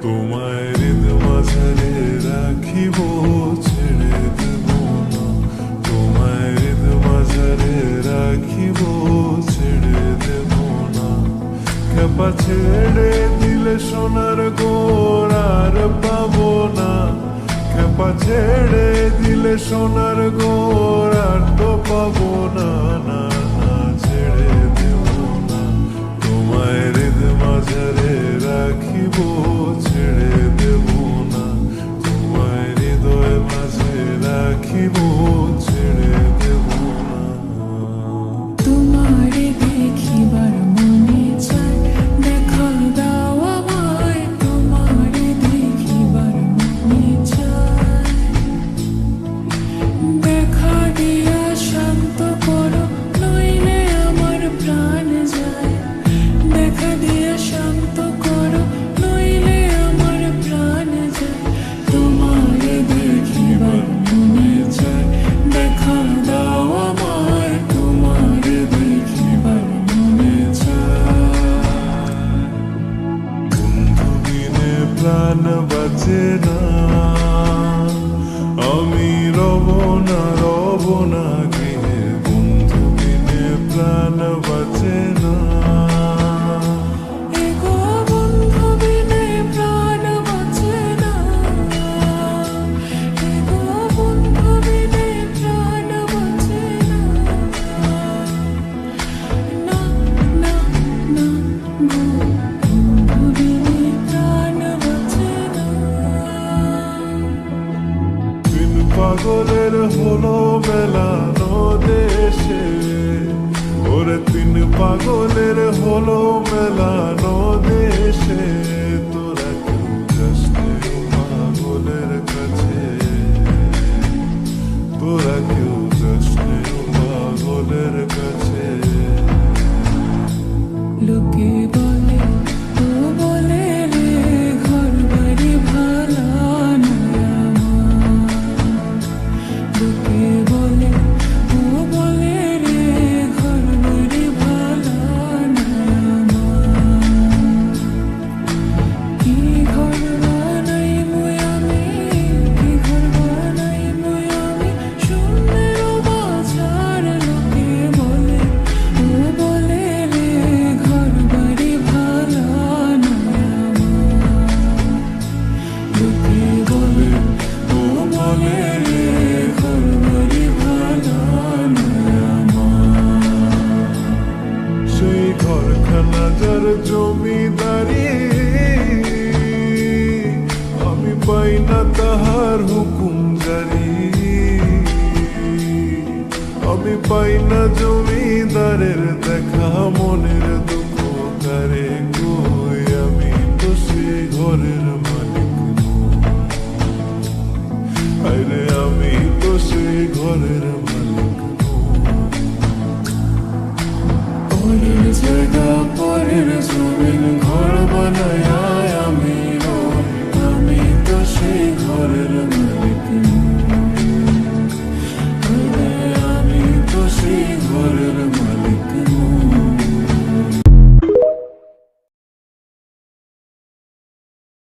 তোমায় হৃদ মাঝারে রাখিব, ছেড়ে দেব না। তোমায় হৃদ মাঝারে রাখিব, ছেড়ে দেব না। খেপা ছেড়ে দিলে সোনার গোর আর পাবো না। খেপা ছেড়ে দিলে সোনার গোর আর তো পাবো না। না না, ছেড়ে দেব না। তোমায় হৃদ মাঝারে রাখিব, ছেড়ে দেব না। তোমায় হৃদয় মাঝে রাখিব, ছেড়ে দেব না। তোমারে দেখিবার মনে চায়, দেখা দাও আমায়। তোমারে দেখিবার মনে চায়, দেখা দিয়া শান্ত করো, নইলে আমার প্রাণ যায়। দেখা দিয়া শান্ত করো, নইলে আমার প্রাণ যায়। তোমারে দেখিবার মনে চায়, দেখা দাও আমায়। তোমারে দেখিবার মনে চায়। বন্ধু বিনে প্রাণ বাঁচে না, আমি রব না, রব না গৃহে। বন্ধু বিনে প্রাণ বাঁচে না। এগো বন্ধু বিনে প্রাণ বাঁচে না। এগো বন্ধু বিনে প্রাণ বাঁচে না। না না না গো, বন্ধু বিনে প্রাণ বাঁচে না। দিন পাগলের হলো মেলানো দেশে, ওরে তিন পাগলের হলো মেলানো দেশে। তোরা কেউ যাস নে পাগলের কাছে, তোরা কেউ যাস নে পাগলের কাছে। লোকে বলে, ও বলে রে, ঘর বাড়ি ভালা নয় আমার। লোকে বলে, ও বলে রে, ঘর বাড়ি ভালা নয় আমার। কি ঘর বানাইমু আমি, কি ঘর বানাইমু আমি, শূন্যের বাজার। লোকে বলে, ও বলে রে, ঘর বাড়ি ভালা নয় আমার। লোকে বলে, ও বলে রে, ঘর বাড়ি ভালা নয় আমার। সেই ঘরখানা যার জমিদারি, আমি পাই না তাহার হুকুম জারি। আমি পাই না জমিদারের দেখা, মনের দুঃখ কারে কই। আমি তো সেই ঘরের মালিক নই। আরে আমি তো সেই ঘরের মালিক নই। পরের জায়গা, পরের জমিন